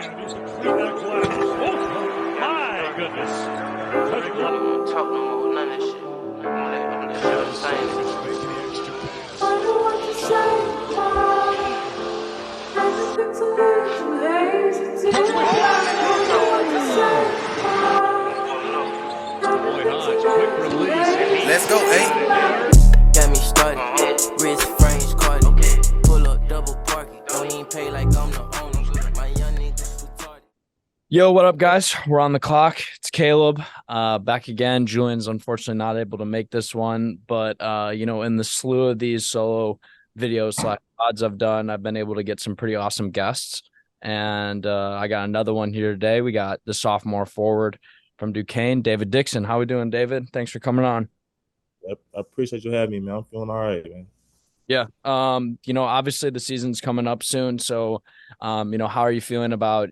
My goodness. Talk no more, none of that shit. I'm gonna let you say Let's go, hey. Got me started, wrist frames carded, pull up double parking, don't even pay like I'm the owner, my young niggas retarded. Yo, what up, guys? We're on the clock. It's Caleb, back again. Julian's unfortunately not able to make this one, but in the slew of these solo videos / pods I've done, I've been able to get some pretty awesome guests, and I got another one here today. We got the sophomore forward from Duquesne, David Dixon. How we doing, David? Thanks for coming on. I appreciate you having me, man. I'm feeling all right, man. Yeah. Obviously the season's coming up soon. So, how are you feeling about,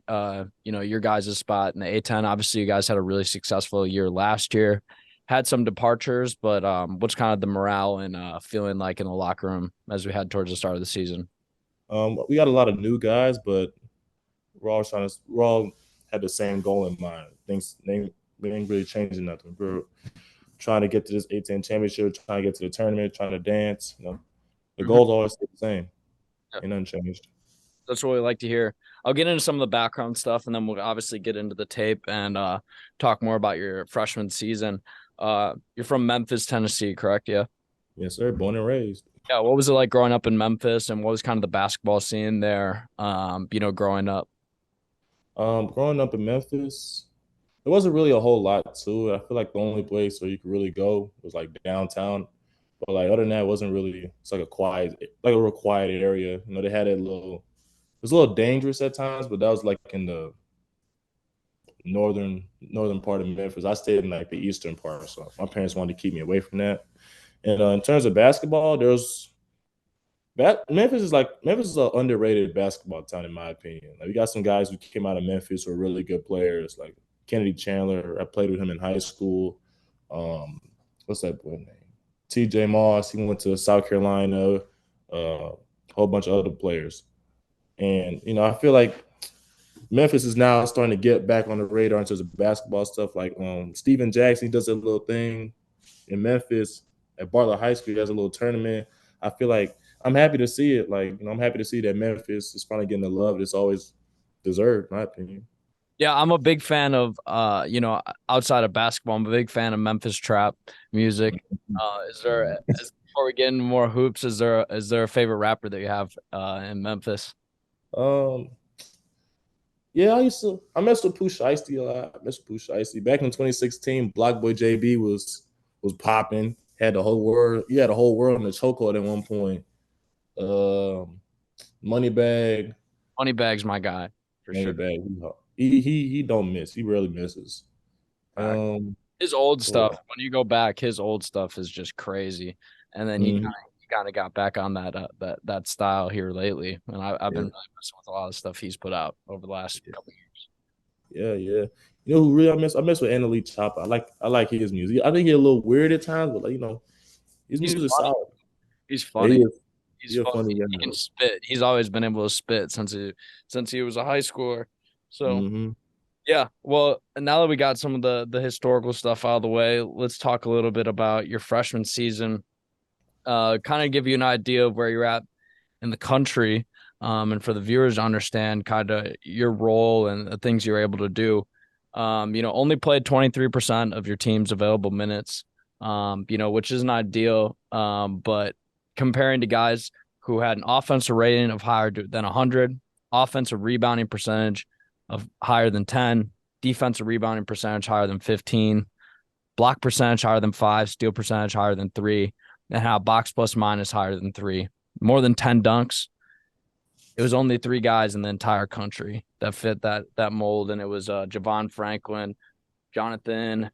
your guys' spot in the A10? Obviously you guys had a really successful year last year, had some departures, but, what's kind of the morale and, feeling like in the locker room as we head towards the start of the season? We got a lot of new guys, but we're all had the same goal in mind. We ain't really changing nothing. We're trying to get to this A10 championship, trying to get to the tournament, trying to dance. The goals always stay the same. Yeah. Ain't nothing changed. That's what we like to hear. I'll get into some of the background stuff, and then we'll obviously get into the tape and talk more about your freshman season. You're from Memphis, Tennessee, correct? Yeah. Yes, sir. Born and raised. Yeah. What was it like growing up in Memphis, and what was kind of the basketball scene there? Growing up. Growing up in Memphis, there wasn't really a whole lot to it. I feel like the only place where you could really go was like downtown. But like other than that, it wasn't really. It's like a real quiet area. They had it was a little dangerous at times, but that was like in the northern part of Memphis. I stayed in like the eastern part, so my parents wanted to keep me away from that. And in terms of basketball, Memphis is an underrated basketball town in my opinion. Like we got some guys who came out of Memphis who are really good players, like Kennedy Chandler. I played with him in high school. What's that boy name? T.J. Moss. He went to South Carolina. A whole bunch of other players. And, I feel like Memphis is now starting to get back on the radar in terms of basketball stuff. Like Steven Jackson, he does a little thing in Memphis at Bartlett High School. He has a little tournament. I feel like I'm happy to see it. Like, I'm happy to see that Memphis is finally getting the love it's always deserved, in my opinion. Yeah, I'm a big fan of, outside of basketball, I'm a big fan of Memphis trap music. Before we get into more hoops, is there a favorite rapper that you have in Memphis? Yeah, I messed with Pooh Shiesty a lot. I messed with Pooh Shiesty. Back in 2016, Block Boy JB was popping. Had the whole world. He had the whole world in the chokehold at one point. Moneybag. Moneybag's my guy for sure. Moneybag. He don't miss. He rarely misses. His old stuff. When you go back, his old stuff is just crazy. And then he kind of got back on that style here lately. And I've been really messing with a lot of stuff he's put out over the last couple of years. Yeah. You know who really I miss with Annalise Chopper. I like his music. I think he's a little weird at times, but his music is solid. He's funny. He's funny. He can spit. He's always been able to spit since he was a high schooler. So yeah. Well, now that we got some of the historical stuff out of the way, let's talk a little bit about your freshman season. Kind of give you an idea of where you're at in the country, and for the viewers to understand kind of your role and the things you're able to do. Only played 23% of your team's available minutes, which isn't ideal. But comparing to guys who had an offensive rating of higher than 100, offensive rebounding percentage of higher than 10, defensive rebounding percentage higher than 15, block percentage higher than 5, steal percentage higher than 3, and how box plus minus higher than 3, more than 10 dunks. It was only 3 guys in the entire country that fit that mold, and it was Javon Franklin, Jonathan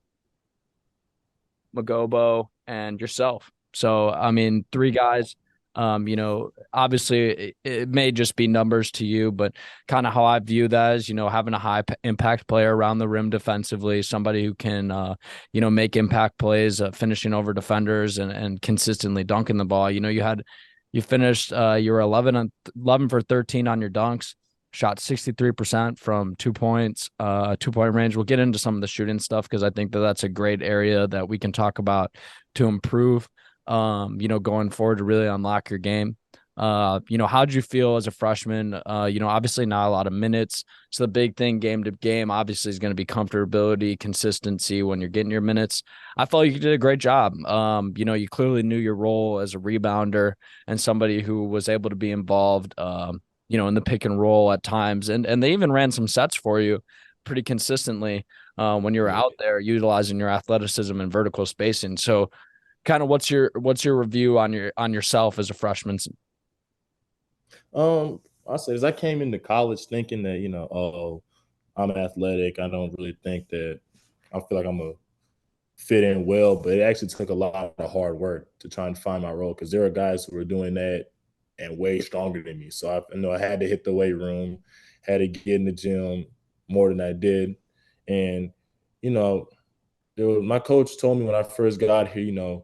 Magobo, and yourself. So, 3 guys. Obviously it may just be numbers to you, but kind of how I view that is, having a high impact player around the rim defensively, somebody who can, make impact plays, finishing over defenders and consistently dunking the ball. You finished, you were 11 for 13 on your dunks, shot 63% from 2 points, 2 point range. We'll get into some of the shooting stuff because I think that that's a great area that we can talk about to improve, going forward to really unlock your game. How'd you feel as a freshman? Obviously not a lot of minutes. So the big thing game to game obviously is going to be comfortability, consistency when you're getting your minutes. I felt you did a great job. You clearly knew your role as a rebounder and somebody who was able to be involved, in the pick and roll at times. And they even ran some sets for you pretty consistently when you were out there utilizing your athleticism and vertical spacing. So kind of what's your review on yourself as a freshman? I say as I came into college thinking that, I'm athletic. I don't really think that I feel like I'm a fit in well, but it actually took a lot of hard work to try and find my role because there are guys who were doing that and way stronger than me. So I had to hit the weight room, had to get in the gym more than I did. And, my coach told me when I first got here,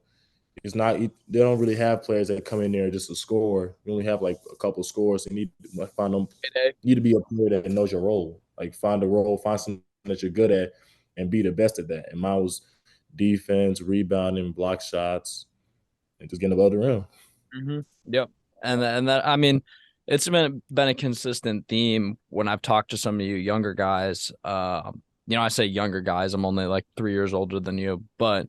it's not they don't really have players that come in there just to score. You only have like a couple of scores. You need to find them. You need to be a player that knows your role. Like find a role, find something that you're good at, and be the best at that. And mine was defense, rebounding, block shots, and just getting above the rim. Mm-hmm. Yep. And that I mean, it's been a consistent theme when I've talked to some of you younger guys. I say younger guys. I'm only like 3 years older than you, but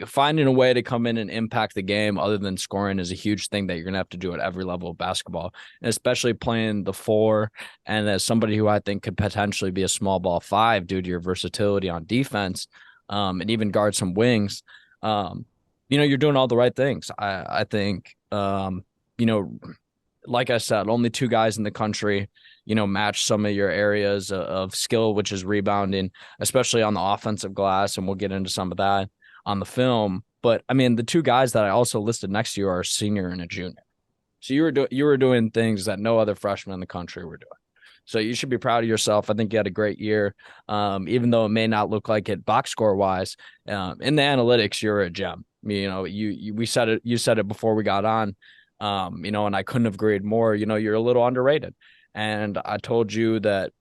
finding a way to come in and impact the game other than scoring is a huge thing that you're going to have to do at every level of basketball, and especially playing the four. And as somebody who I think could potentially be a small ball five due to your versatility on defense, and even guard some wings, you're doing all the right things. I think, like I said, only 2 guys in the country, match some of your areas of skill, which is rebounding, especially on the offensive glass. And we'll get into some of that on the film. But I mean, the 2 guys that I also listed next to you are a senior and a junior. So you were doing things that no other freshman in the country were doing. So you should be proud of yourself. I think you had a great year, even though it may not look like it box score wise. In the analytics, you're a gem. You said it. You said it before we got on. And I couldn't have agreed more. You're a little underrated. And I told you that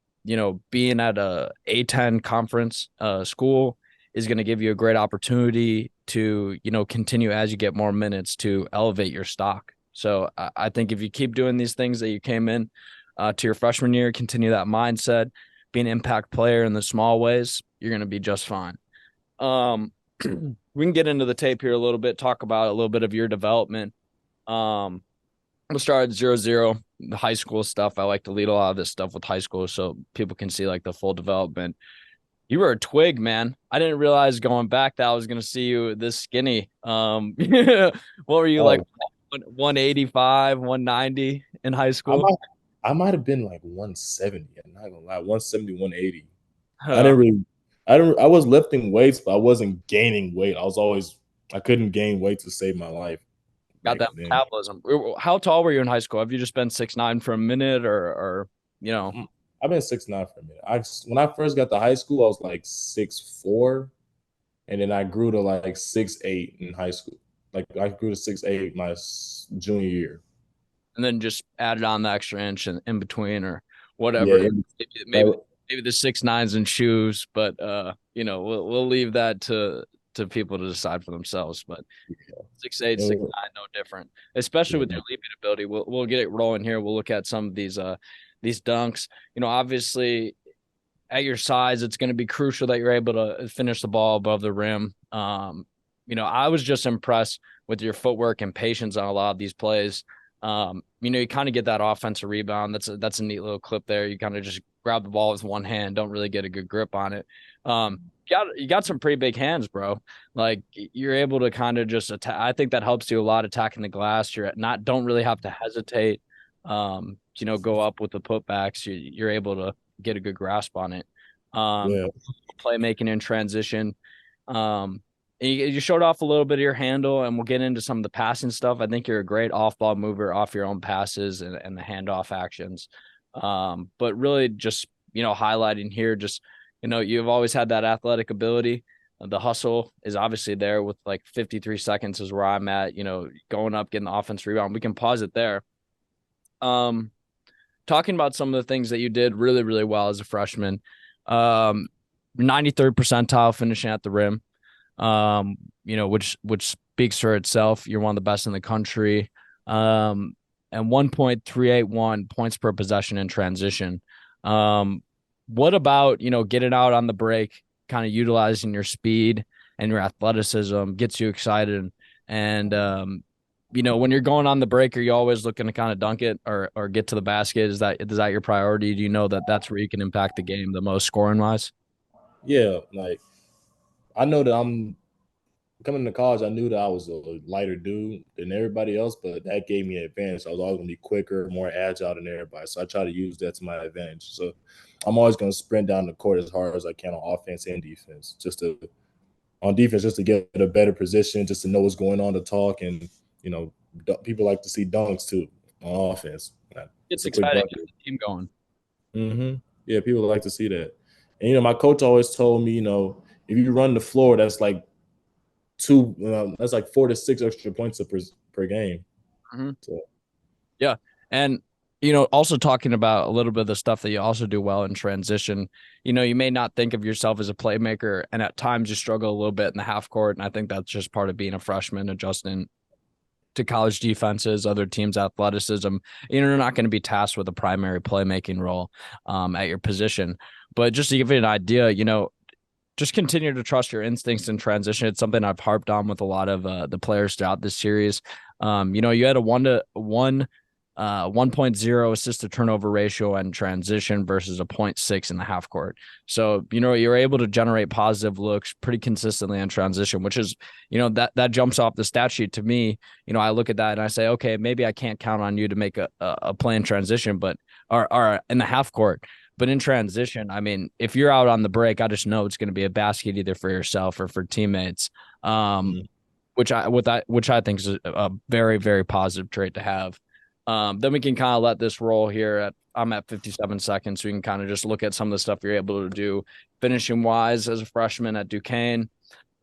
being at a A10 conference school is going to give you a great opportunity to continue as you get more minutes to elevate your stock. So I think if you keep doing these things that you came in to your freshman year, continue that mindset, be an impact player in the small ways, you're going to be just fine. We can get into the tape here a little bit, talk about a little bit of your development. We'll start at 0-0, the high school stuff. I like to lead a lot of this stuff with high school so people can see like the full development. You were a twig, man. I didn't realize going back that I was going to see you this skinny. What were you like 185, 190 in high school? I might have been like 170. I'm not gonna lie, 170, 180. I was lifting weights, but I wasn't gaining weight. I couldn't gain weight to save my life. Got that metabolism. How tall were you in high school? Have you just been 6'9" for a minute or I've been 6'9" for a minute. When I first got to high school, I was like 6'4", and then I grew to like 6'8" in high school. Like I grew to 6'8" my junior year. And then just added on the extra inch in between or whatever. Yeah, maybe the 6'9s in shoes, but we'll leave that to people to decide for themselves. But 6'8", 6'9", no different. Especially with your leaping ability. We'll get it rolling here. We'll look at some of these dunks. Obviously at your size, it's going to be crucial that you're able to finish the ball above the rim. I was just impressed with your footwork and patience on a lot of these plays. You kind of get that offensive rebound. That's a neat little clip there. You kind of just grab the ball with one hand, don't really get a good grip on it. You got some pretty big hands, bro. Like you're able to kind of just attack. I think that helps you a lot attacking the glass. Don't really have to hesitate. Go up with the putbacks. You're able to get a good grasp on it. Playmaking in transition. You showed off a little bit of your handle, and we'll get into some of the passing stuff. I think you're a great off-ball mover off your own passes and the handoff actions. But really just, highlighting here, just, you've always had that athletic ability. The hustle is obviously there with like 53 seconds is where I'm at, going up, getting the offense rebound. We can pause it there. talking about some of the things that you did really, really well as a freshman. 93rd percentile finishing at the rim. Which speaks for itself. You're one of the best in the country. And 1.381 points per possession in transition. What about, getting out on the break, kind of utilizing your speed and your athleticism gets you excited? And, when you're going on the break, are you always looking to kind of dunk it or get to the basket? Is that your priority? Do you know that that's where you can impact the game the most scoring wise? Yeah, like I know that I'm coming to college. I knew that I was a lighter dude than everybody else, but that gave me an advantage. I was always going to be quicker, more agile than everybody. So I try to use that to my advantage. So I'm always going to sprint down the court as hard as I can on offense and defense, just to get a better position, just to know what's going on, to talk. And, people like to see dunks too on offense. It's exciting. Get the team going. Mm-hmm. Yeah, people like to see that. And, my coach always told me, if you run the floor, that's like that's like 4 to 6 extra points per game. Mm-hmm. So. Yeah. And, also talking about a little bit of the stuff that you also do well in transition, you may not think of yourself as a playmaker, and at times you struggle a little bit in the half court. And I think that's just part of being a freshman, adjusting to college defenses, other teams' athleticism. You're not going to be tasked with a primary playmaking role at your position. But just to give you an idea, just continue to trust your instincts in transition. It's something I've harped on with a lot of the players throughout this series. You had a 1.0 assist to turnover ratio in transition versus a 0.6 in the half court. So, you're able to generate positive looks pretty consistently in transition, which is, that jumps off the stat sheet to me. I look at that and I say, okay, maybe I can't count on you to make a play in transition, but or in the half court. But in transition, I mean, if you're out on the break, I just know it's going to be a basket either for yourself or for teammates, which I think is a very, very positive trait to have. Then we can kind of let this roll here. I'm at 57 seconds, so we can kind of just look at some of the stuff you're able to do finishing wise as a freshman at Duquesne.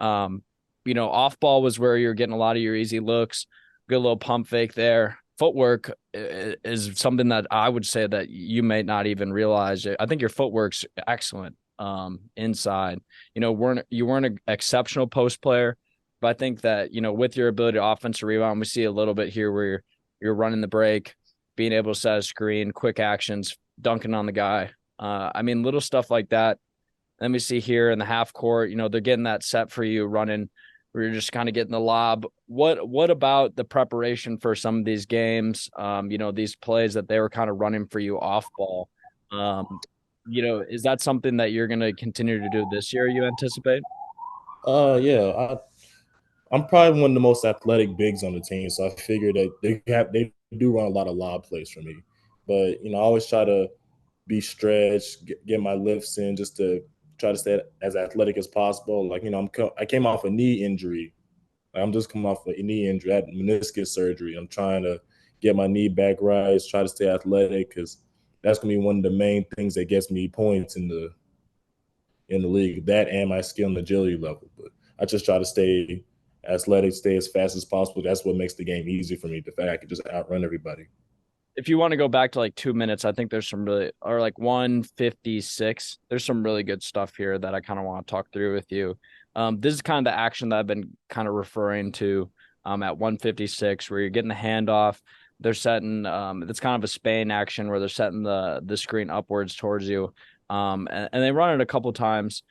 Off ball was where you're getting a lot of your easy looks. Good little pump fake there. Footwork is something that I would say that you may not even realize. I think your footwork's excellent inside. You weren't an exceptional post player, but I think that, with your ability to offensive rebound, we see a little bit here where you're running the break, being able to set a screen, quick actions, dunking on the guy. Little stuff like that. Let me see here in the half court, they're getting that set for you, running where you're just kind of getting the lob. What about the preparation for some of these games? These plays that they were kind of running for you off ball. Is that something that you're going to continue to do this year, you anticipate? Yeah. I'm probably one of the most athletic bigs on the team, so I figure that they do run a lot of lob plays for me. But I always try to be stretched, get my lifts in, just to try to stay as athletic as possible. Like I came off a knee injury. I'm just coming off a knee injury. I had meniscus surgery. I'm trying to get my knee back right, try to stay athletic, because that's gonna be one of the main things that gets me points in the league. That and my skill and agility level. But I just try to stay athletic, stay as fast as possible. That's what makes the game easy for me. The fact I can just outrun everybody. If you want to go back to like 2 minutes, I think there's some really, or like 1:56. There's some really good stuff here that I kind of want to talk through with you. This is kind of the action that I've been kind of referring to at 1:56, where you're getting the handoff. They're setting, it's kind of a Spain action where they're setting the screen upwards towards you. And they run it a couple times.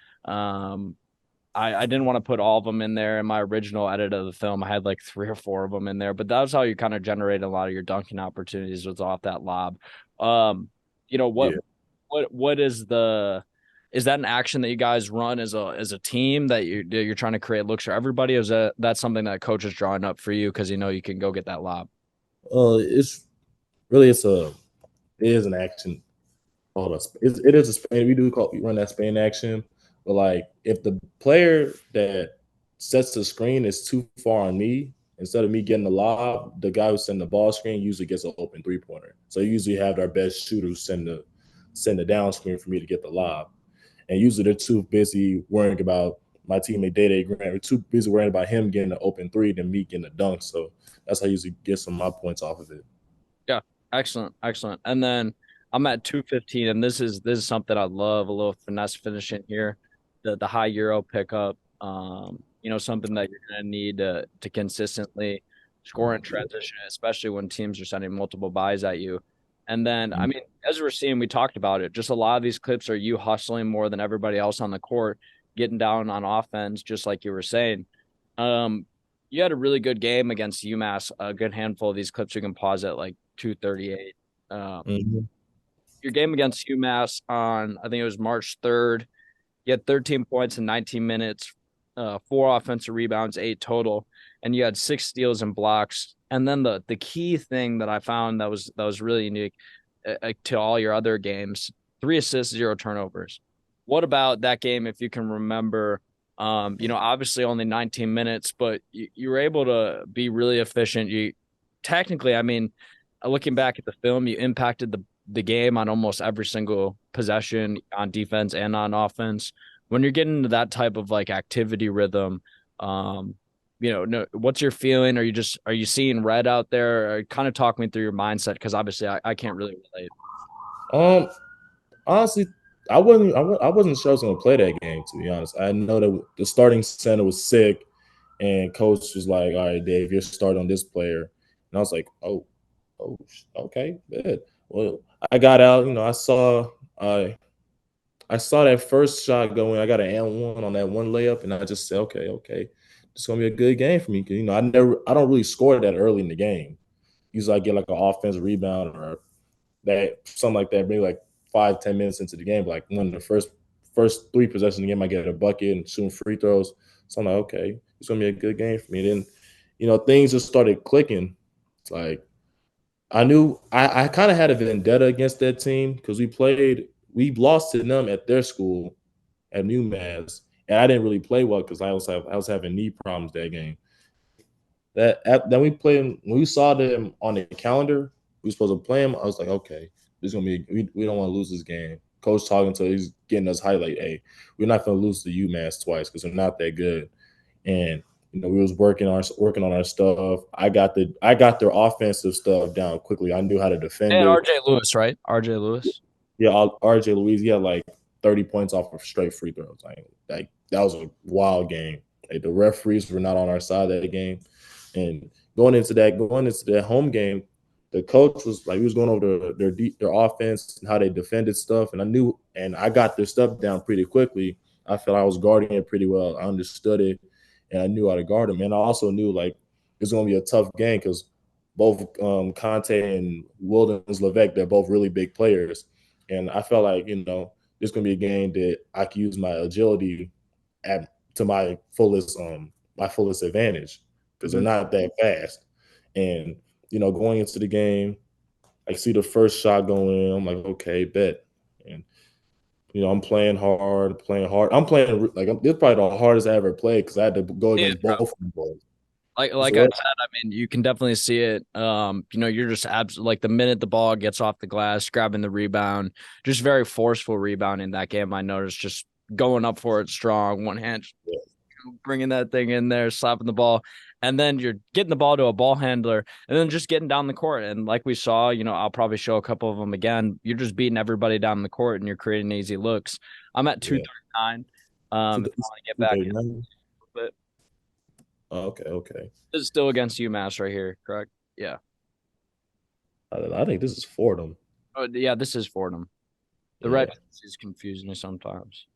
I didn't want to put all of them in there in my original edit of the film. I had like 3 or 4 of them in there, but that's how you kind of generate a lot of your dunking opportunities, was off that lob. What is that an action that you guys run as a team that you're trying to create looks for everybody? Or is that something that coach is drawing up for you because you can go get that lob? It is an action. It is a Spain. We run that Spain action. But like, if the player that sets the screen is too far on me, instead of me getting the lob, the guy who send the ball screen usually gets an open 3-pointer. So usually have our best shooters send the down screen for me to get the lob. And usually they're too busy worrying about my teammate Day Grant. We're too busy worrying about him getting the open 3 than me getting the dunk. So that's how I usually get some of my points off of it. Yeah, excellent. And then I'm at 215, and this is something I love, a little finesse finishing here, the high euro pickup. Something that you're gonna need to consistently score in transition, especially when teams are sending multiple buys at you. And then, I mean, as we're seeing, we talked about it. Just a lot of these clips are you hustling more than everybody else on the court, getting down on offense, just like you were saying. You had a really good game against UMass. A good handful of these clips you can pause at like 238. Um, Mhm. your game against UMass on, I think it was March 3rd. You had 13 points in 19 minutes, four offensive rebounds, eight total, and you had six steals and blocks. And then the key thing that I found that was really unique to all your other games: three assists, zero turnovers. What about that game, if you can remember? Obviously only 19 minutes, but you were able to be really efficient. You technically, I mean, looking back at the film, you impacted the game on almost every single possession on defense and on offense. When you're getting into that type of like activity rhythm, no, what's your feeling? Are you seeing red out there? Or kind of talk me through your mindset, because obviously I can't really relate. Um, Honestly, I wasn't sure I was gonna play that game. To be honest, I know that the starting center was sick, and coach was like, "All right, Dave, you're starting on this player," and I was like, "Oh, okay, good." Well, I got out. I saw that first shot going. I got an and one on that one layup, and I just said, okay, it's gonna be a good game for me. Because I don't really score that early in the game. Usually, I get like an offensive rebound or that something like that, maybe like 5-10 minutes into the game. Like one of the first three possessions of the game, I get a bucket and shooting free throws. So I'm like, okay, it's gonna be a good game for me. Then, things just started clicking. It's like I kind of had a vendetta against that team because we lost to them at their school at UMass, and I didn't really play well because I was having knee problems that game. Then we played when we saw them on the calendar, we were supposed to play them. I was like, okay, this is gonna be we don't want to lose this game. Coach talking to he's getting us highlight. Hey, we're not gonna lose to UMass twice because they're not that good. And we was working on our stuff. I got their offensive stuff down quickly. I knew how to defend And it. RJ Lewis, right? RJ Lewis. Yeah, RJ Louise, he had like 30 points off of straight free throws. Like that was a wild game. Like the referees were not on our side of that game. And going into that home game, the coach was like, he was going over their offense and how they defended stuff. And I got their stuff down pretty quickly. I felt I was guarding it pretty well. I understood it, and I knew how to guard them. And I also knew like it's going to be a tough game because both Conte and Wildens Levesque, they're both really big players. And I felt like, this gonna be a game that I can use my agility to my fullest advantage because they're not that fast. And going into the game, I see the first shot going in. I'm like, okay, bet. And I'm playing hard, playing hard. I'm playing like this is probably the hardest I ever played because I had to go Yeah, against both of them boys. like I So said, I mean, you can definitely see it. You're just like the minute the ball gets off the glass, grabbing the rebound, just very forceful rebound in that game. I noticed just going up for it strong, one hand, yeah. bringing that thing in there, slapping the ball, and then you're getting the ball to a ball handler, and then just getting down the court. And like we saw, I'll probably show a couple of them again. You're just beating everybody down the court, and you're creating easy looks. I'm at Yeah. 239. If you want to get back in a 239. bit. Oh, okay. This is still against UMass right here, correct? Yeah. I think this is Fordham. Oh, yeah, this is Fordham. The Yeah. red is confusing me sometimes.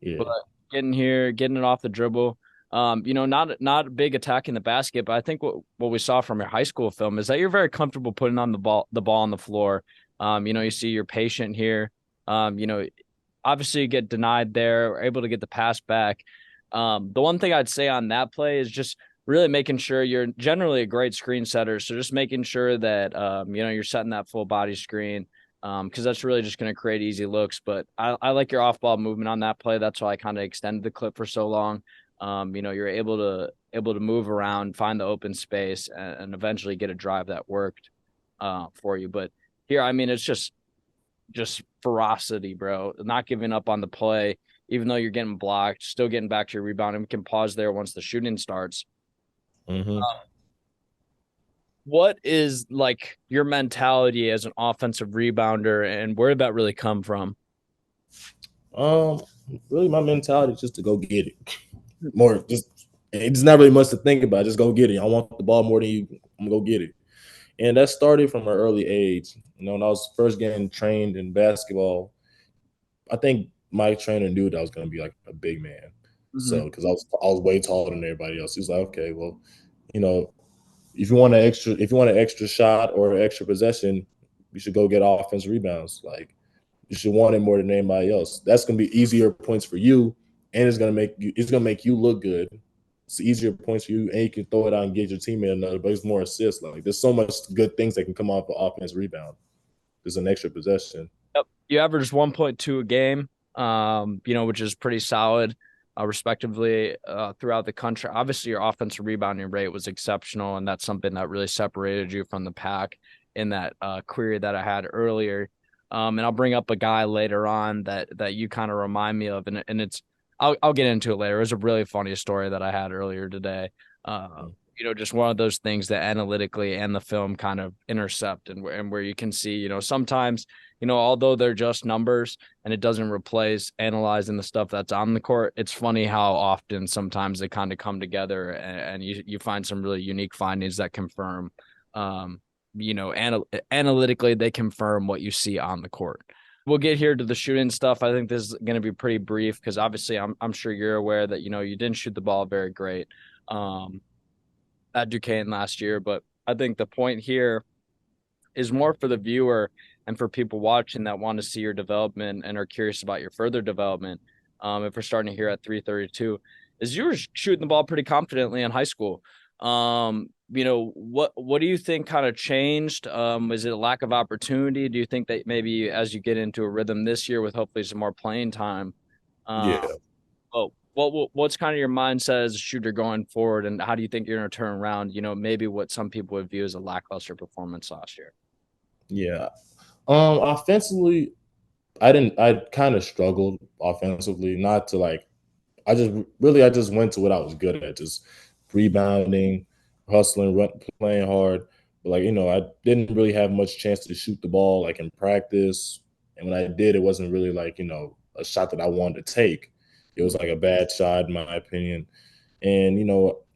Yeah. But getting here, getting it off the dribble. Not a big attack in the basket, but I think what we saw from your high school film is that you're very comfortable putting on the ball on the floor. You see you're patient here. Obviously you get denied there, able to get the pass back. The one thing I'd say on that play is just really making sure you're generally a great screen setter. So just making sure that you're setting that full body screen. Because that's really just going to create easy looks. But I like your off ball movement on that play. That's why I kind of extended the clip for so long. You're able to move around, find the open space, and eventually get a drive that worked for you. But here, I mean, it's just ferocity, bro. Not giving up on the play, even though you're getting blocked, still getting back to your rebound. And we can pause there once the shooting starts. Mm-hmm. what is like your mentality as an offensive rebounder, and where did that really come from? Um, really, my mentality is just to go get it. More just it's not really much to think about. Just go get it. I want the ball more than you. I'm gonna go get it. And that started from an early age. When I was first getting trained in basketball, I think my trainer knew that I was going to be like a big man. Mhm. So because I was way taller than everybody else, he's like, okay, well, you know, if you want an extra shot or an extra possession, you should go get offensive rebounds. Like you should want it more than anybody else. That's going to be easier points for you, and it's gonna make you look good. It's easier points for you, and you can throw it out and get your teammate another. But it's more assists. Like there's so much good things that can come off the offense rebound. There's an extra possession. Yep. You averaged 1.2 a game, which is pretty solid, respectively, throughout the country. Obviously, your offensive rebounding rate was exceptional, and that's something that really separated you from the pack in that query that I had earlier. And I'll bring up a guy later on that you kind of remind me of, and it's I'll get into it later. It was a really funny story that I had earlier today. Just one of those things that analytically and the film kind of intercept, and where you can see, sometimes although they're just numbers and it doesn't replace analyzing the stuff that's on the court, it's funny how often sometimes they kind of come together, and you find some really unique findings that confirm, analytically, they confirm what you see on the court. We'll get here to the shooting stuff. I think this is going to be pretty brief because obviously I'm sure you're aware that, you didn't shoot the ball very great at Duquesne last year. But I think the point here is more for the viewer and for people watching that want to see your development and are curious about your further development. If we're starting here at 332, is you were shooting the ball pretty confidently in high school. What do you think kind of changed? Is it a lack of opportunity? Do you think that maybe as you get into a rhythm this year with hopefully some more playing time, uh, Yeah. what's kind of your mindset as a shooter going forward, and how do you think you're going to turn around? Maybe what some people would view as a lackluster performance last year. Yeah. Offensively, I kind of struggled offensively, not to like I just went to what I was good at, just rebounding, hustling, playing hard. But I didn't really have much chance to shoot the ball like in practice. And when I did, it wasn't really like, a shot that I wanted to take. It was like a bad shot, in my opinion. And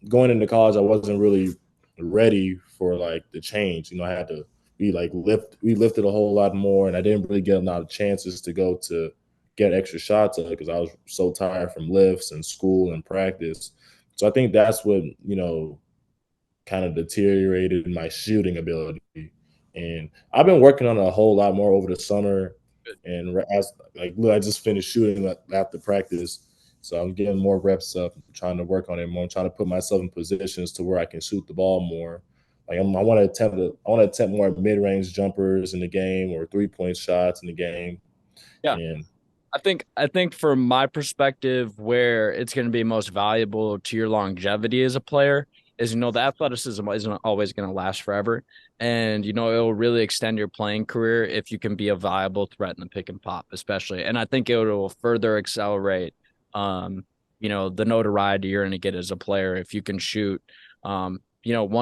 going into college, I wasn't really ready for like the change. I had to we lifted a whole lot more, and I didn't really get a lot of chances to go to get extra shots at because I was so tired from lifts and school and practice. So I think that's what kind of deteriorated my shooting ability. And I've been working on it a whole lot more over the summer. And as like, look, I just finished shooting after practice, so I'm getting more reps up, trying to work on it more, trying to put myself in positions to where I can shoot the ball more. Like I want to attempt more mid-range jumpers in the game or 3-point shots in the game. Yeah. And I think from my perspective, where it's going to be most valuable to your longevity as a player is, the athleticism isn't always going to last forever. And, it'll really extend your playing career if you can be a viable threat in the pick and pop, especially. And I think it will further accelerate, the notoriety you're going to get as a player if you can shoot, 1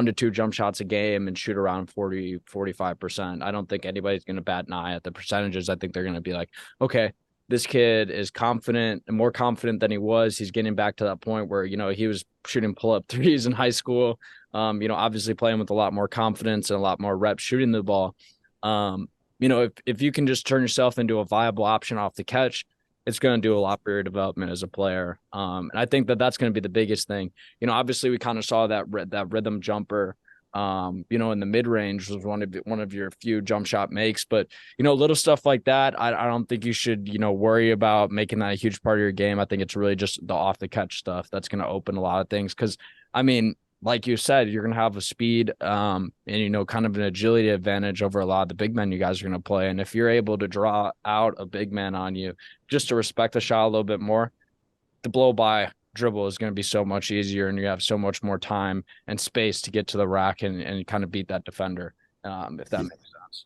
to 2 jump shots a game and shoot around 40-45%. I don't think anybody's going to bat an eye at the percentages. I think they're going to be like, okay, this kid is confident and more confident than he was. He's getting back to that point where, he was shooting pull-up threes in high school, obviously playing with a lot more confidence and a lot more reps shooting the ball. If you can just turn yourself into a viable option off the catch, it's going to do a lot for your development as a player. And I think that that's going to be the biggest thing. Obviously we kind of saw that rhythm jumper, in the mid range was one of your few jump shot makes, but little stuff like that, I don't think you should worry about making that a huge part of your game. I think it's really just the off the catch stuff that's going to open a lot of things. Because I mean, like you said, you're going to have a speed, and kind of an agility advantage over a lot of the big men you guys are going to play. And if you're able to draw out a big man on you, just to respect the shot a little bit more, the blow by dribble is going to be so much easier, and you have so much more time and space to get to the rack and kind of beat that defender, if that makes sense.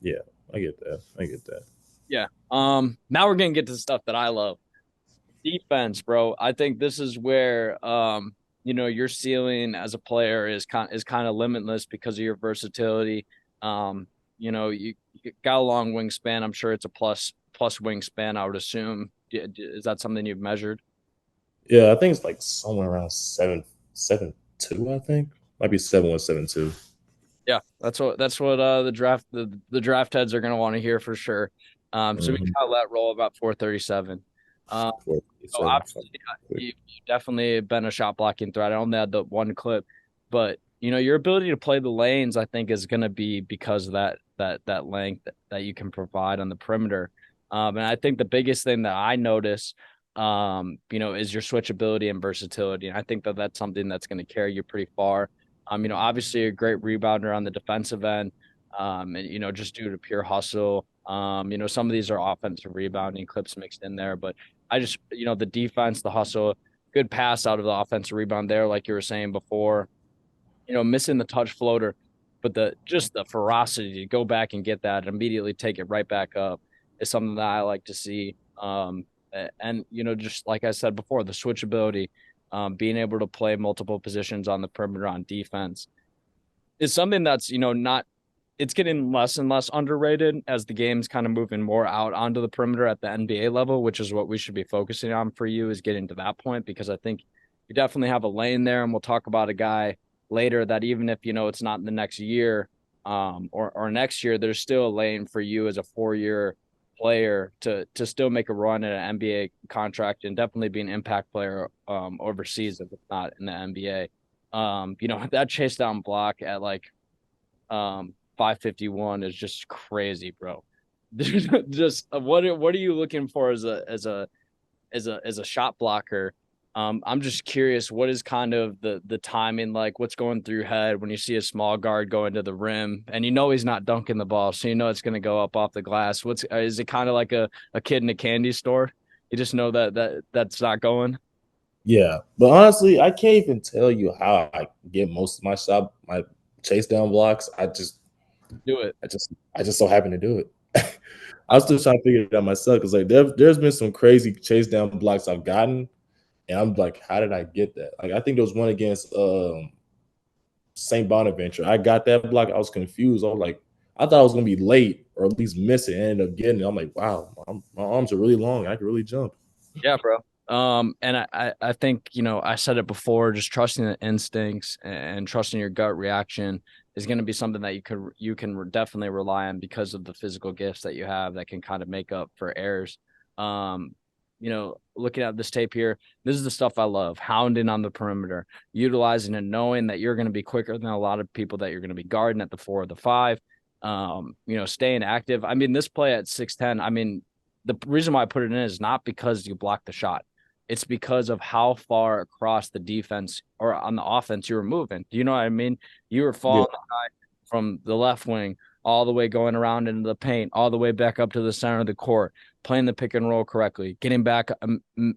yeah, I get that. Yeah. Now we're going to get to the stuff that I love. Defense, bro. I think this is where your ceiling as a player is kind of limitless because of your versatility. You got a long wingspan. I'm sure it's a plus wingspan, I would assume. Is that something you've measured? Yeah, I think it's like somewhere around 7'2", I think. Might be 7'1", 7'2". Yeah, that's what the draft heads are gonna want to hear for sure. So we Mm-hmm. got let roll about 437. Um, so 4'7". obviously you definitely been a shot blocking threat. I only had the one clip, but your ability to play the lanes, I think, is gonna be because of that length that you can provide on the perimeter. And I think the biggest thing that I notice, is your switchability and versatility. And I think that that's something that's going to carry you pretty far. Obviously a great rebounder on the defensive end, and just due to pure hustle. Some of these are offensive rebounding clips mixed in there, but I just, the defense, the hustle, good pass out of the offensive rebound there, like you were saying before. Missing the touch floater, but the ferocity to go back and get that and immediately take it right back up is something that I like to see. And just like I said before, the switchability, being able to play multiple positions on the perimeter on defense is something that's not it's getting less and less underrated as the game's kind of moving more out onto the perimeter at the NBA level, which is what we should be focusing on for you, is getting to that point, because I think you definitely have a lane there. And we'll talk about a guy later that even if, it's not in the next year, or next year, there's still a lane for you as a 4-year player to still make a run at an NBA contract and definitely be an impact player overseas if it's not in the NBA. That chase down block at like 551 is just crazy, bro. Just what are you looking for as a shot blocker? I'm just curious, what is kind of the timing like? What's going through your head when you see a small guard go into the rim and he's not dunking the ball, so it's going to go up off the glass? Is it kind of like a kid in a candy store? You just know that's not going. Yeah, but honestly, I can't even tell you how I get most of my chase down blocks. Do it. I just so happen to do it. I'm still trying to figure it out myself because like there's been some crazy chase down blocks I've gotten, and I'm like, how did I get that? Like I think there was one against St. Bonaventure. I got that block. I was confused. I was like, I thought I was gonna be late or at least miss it. And ended up getting it. I'm like, wow, my arms are really long. I can really jump. Yeah, bro. And I think, I said it before, just trusting the instincts and trusting your gut reaction is going to be something that you can definitely rely on because of the physical gifts that you have that can kind of make up for errors. Looking at this tape here, this is the stuff I love: hounding on the perimeter, utilizing and knowing that you're going to be quicker than a lot of people that you're going to be guarding at the 4 or the 5. Staying active. I mean, this play at 6'10", I mean, the reason why I put it in is not because you blocked the shot. It's because of how far across the defense or on the offense you were moving. Do you know what I mean? You were following the guy from the left wing all the way going around into the paint, all the way back up to the center of the court, playing the pick and roll correctly, getting back,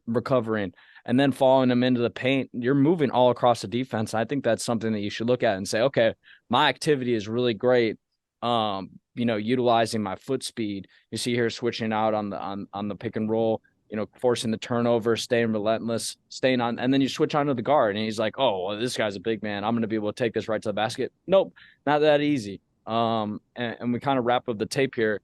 recovering, and then following them into the paint. You're moving all across the defense. I think that's something that you should look at and say, okay, my activity is really great. Utilizing my foot speed. You see here switching out on the pick and roll, forcing the turnover, staying relentless, staying on, and then you switch onto the guard, and he's like, "Oh, well, this guy's a big man. I'm going to be able to take this right to the basket." Nope, not that easy. And we kind of wrap up the tape here.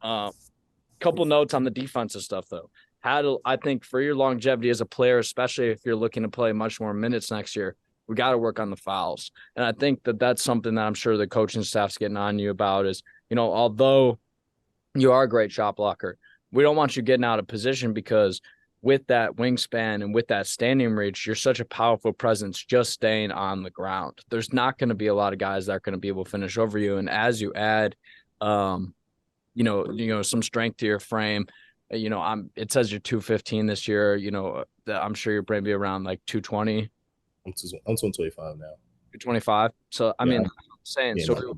Couple notes on the defensive stuff though. I think for your longevity as a player, especially if you're looking to play much more minutes next year, we got to work on the fouls. And I think that that's something that I'm sure the coaching staff's getting on you about is, although you are a great shot blocker, we don't want you getting out of position because with that wingspan and with that standing reach, you're such a powerful presence just staying on the ground. There's not going to be a lot of guys that are going to be able to finish over you. And as you add, some strength to your frame, it says you're 215 this year, I'm sure you're going to be around like 220. I'm 225 now. 225. So, I mean, I'm saying, yeah, so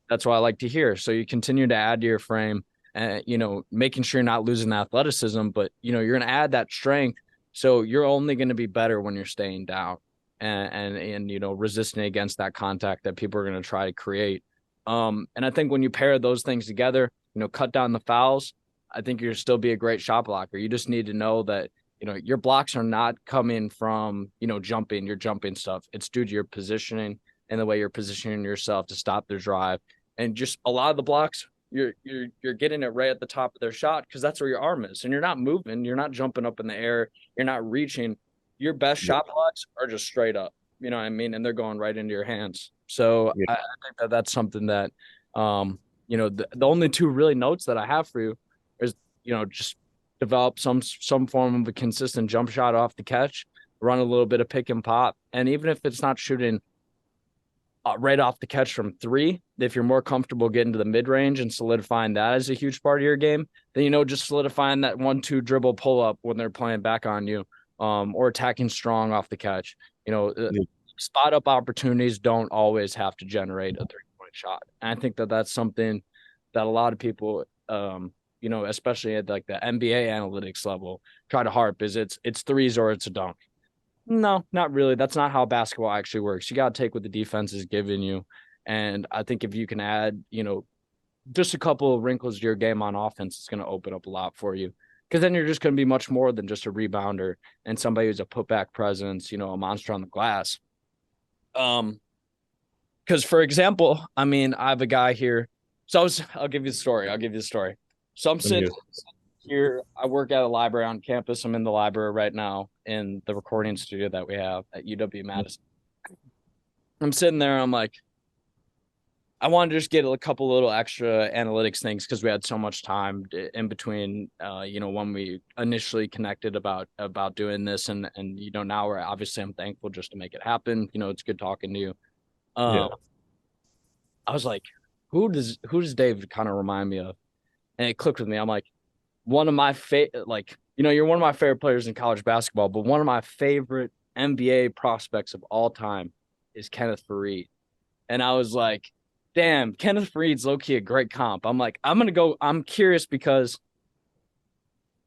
that's what I like to hear. So you continue to add to your frame, and making sure you're not losing athleticism, but you're going to add that strength. So you're only going to be better when you're staying down and resisting against that contact that people are going to try to create. And I think when you pair those things together, cut down the fouls, I think you'll still be a great shot blocker. You just need to know that your blocks are not coming from, your jumping stuff. It's due to your positioning and the way you're positioning yourself to stop their drive. And just a lot of the blocks, you're getting it right at the top of their shot because that's where your arm is. And you're not moving, you're not jumping up in the air, you're not reaching. Your best shot blocks are just straight up. You know what I mean? And they're going right into your hands. So I think that that's something that, the only two really notes that I have for you is, just develop some form of a consistent jump shot off the catch, run a little bit of pick and pop. And even if it's not shooting right off the catch from three, if you're more comfortable getting to the mid range and solidifying that as a huge part of your game, then, just solidifying that 1-2 dribble pull up when they're playing back on you, or attacking strong off the catch. Spot up opportunities don't always have to generate a 3-point shot. And I think that that's something that a lot of people, especially at like the NBA analytics level, try to harp is it's threes or it's a dunk. No, not really. That's not how basketball actually works. You got to take what the defense is giving you. And I think if you can add, just a couple of wrinkles to your game on offense, it's going to open up a lot for you. Because then you're just going to be much more than just a rebounder and somebody who's a putback presence, a monster on the glass. Because, for example, I have a guy here. So I'll give you the story. So I'm sitting here. I work at a library on campus. I'm in the library right now in the recording studio that we have at UW-Madison. I'm sitting there. I'm like, I wanted to just get a couple little extra analytics things because we had so much time in between, when we initially connected about doing this. And now I'm thankful just to make it happen. It's good talking to you. I was like, who does Dave kind of remind me of? And it clicked with me. I'm like, one of my you're one of my favorite players in college basketball, but one of my favorite NBA prospects of all time is Kenneth Faried. And I was like, damn, Kenneth Faried's low-key a great comp. I'm like, I'm curious because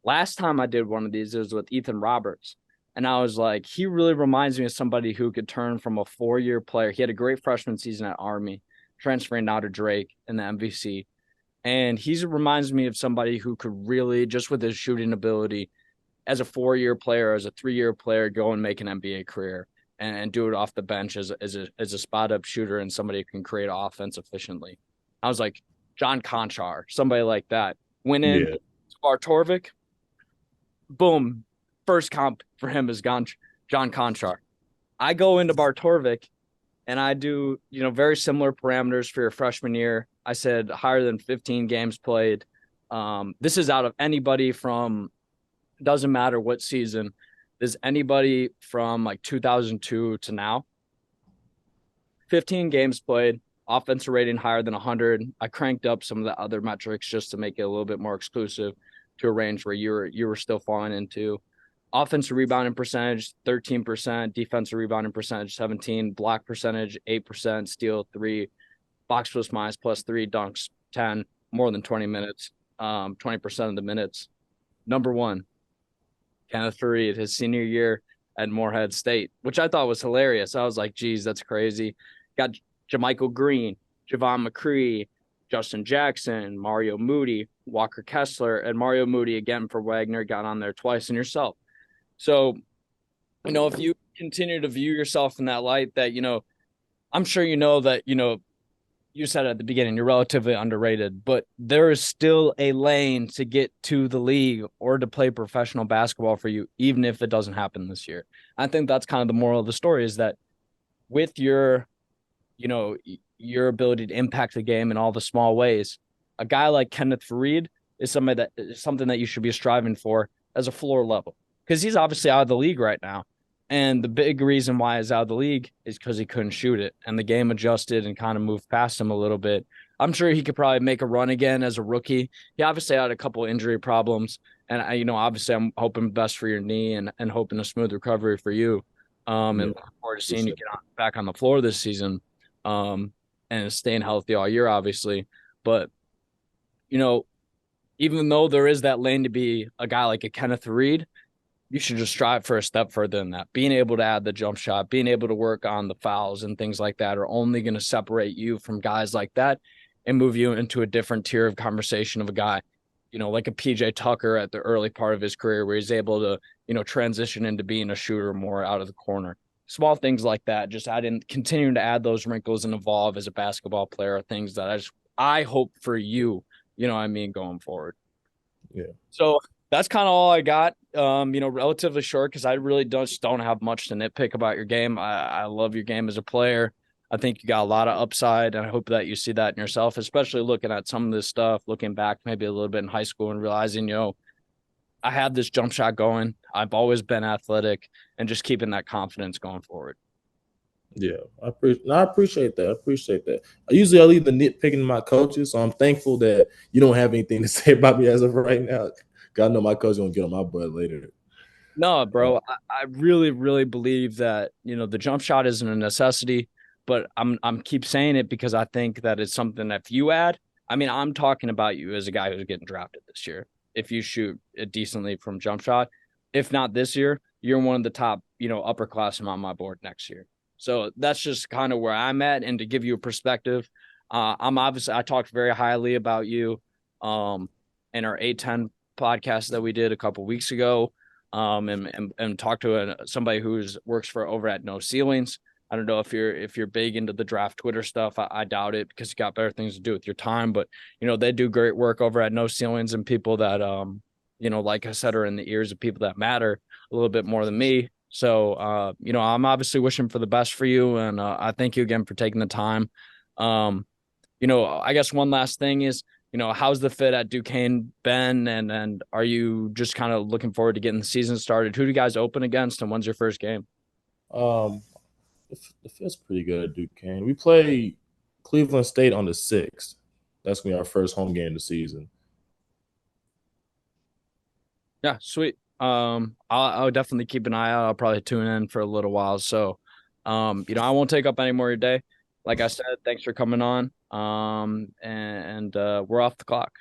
last time I did one of these, it was with Ethan Roberts. And I was like, he really reminds me of somebody who could turn from a 4-year player. He had a great freshman season at Army, transferring now to Drake in the MVC. And he reminds me of somebody who could really, just with his shooting ability, as a 4-year player, as a 3-year player, go and make an NBA career and do it off the bench as a spot-up shooter and somebody who can create offense efficiently. I was like, John Conchar, somebody like that. Went in to Bartorvik. Boom. First comp for him is John Conchar. I go into Bartorvik, and I do, very similar parameters for your freshman year. I said higher than 15 games played. This is out of anybody from, doesn't matter what season, is anybody from like 2002 to now. 15 games played, offensive rating higher than 100. I cranked up some of the other metrics just to make it a little bit more exclusive to a range where you were still falling into. Offensive rebounding percentage, 13%. Defensive rebounding percentage, 17. Block percentage, 8%. Steal, 3. Box plus minus plus 3. Dunks, 10. More than 20 minutes. 20% of the minutes. Number one, Kenneth Faried, his senior year at Morehead State, which I thought was hilarious. I was like, geez, that's crazy. Got JaMychal Green, Javon McCree, Justin Jackson, Mario Moody, Walker Kessler, and Mario Moody again for Wagner got on there twice, and yourself. So, if you continue to view yourself in that light, that, I'm sure that, you said at the beginning, you're relatively underrated, but there is still a lane to get to the league or to play professional basketball for you, even if it doesn't happen this year. I think that's kind of the moral of the story, is that with your ability to impact the game in all the small ways, a guy like Kenneth Faried is something that you should be striving for as a floor level, because he's obviously out of the league right now. And the big reason why he's out of the league is because he couldn't shoot it, and the game adjusted and kind of moved past him a little bit. I'm sure he could probably make a run again as a rookie. He obviously had a couple injury problems, and obviously I'm hoping best for your knee and hoping a smooth recovery for you. And looking forward to seeing you get back on the floor this season, and staying healthy all year, obviously. But, even though there is that lane to be a guy like a Kenneth Faried, you should just strive for a step further than that. Being able to add the jump shot, being able to work on the fouls and things like that are only going to separate you from guys like that and move you into a different tier of conversation of a guy, like a PJ Tucker at the early part of his career where he's able to, transition into being a shooter more out of the corner. Small things like that, just continuing to add those wrinkles and evolve as a basketball player are things that I hope for you, going forward. Yeah. So that's kind of all I got. Relatively short because I really don't have much to nitpick about your game. I love your game as a player. I think you got a lot of upside, and I hope that you see that in yourself, especially looking at some of this stuff, looking back maybe a little bit in high school and realizing, I had this jump shot going. I've always been athletic, and just keeping that confidence going forward. Yeah, I appreciate that. I appreciate that. I leave the nitpicking to my coaches, so I'm thankful that you don't have anything to say about me as of right now. God, I know my coach gonna get on my butt later. No, bro, I really, really believe that the jump shot isn't a necessity, but I'm keep saying it because I think that it's something that if you add, I'm talking about you as a guy who's getting drafted this year. If you shoot it decently from jump shot, if not this year, you're one of the top, upperclassmen on my board next year. So that's just kind of where I'm at. And to give you a perspective, I talked very highly about you in our A10 podcast that we did a couple weeks ago, and talked to somebody who works for over at No Ceilings. I don't know if you're big into the draft Twitter stuff. I doubt it because you got better things to do with your time. But they do great work over at No Ceilings, and people that like I said, are in the ears of people that matter a little bit more than me. So I'm obviously wishing for the best for you, and I thank you again for taking the time. I guess one last thing is, how's the fit at Duquesne been, and are you just kind of looking forward to getting the season started? Who do you guys open against, and when's your first game? The fit's pretty good at Duquesne. We play Cleveland State on the 6th. That's gonna be our first home game of the season. Yeah, sweet. I'll definitely keep an eye out. I'll probably tune in for a little while. So, I won't take up any more of your day. Like I said, thanks for coming on. And we're off the clock.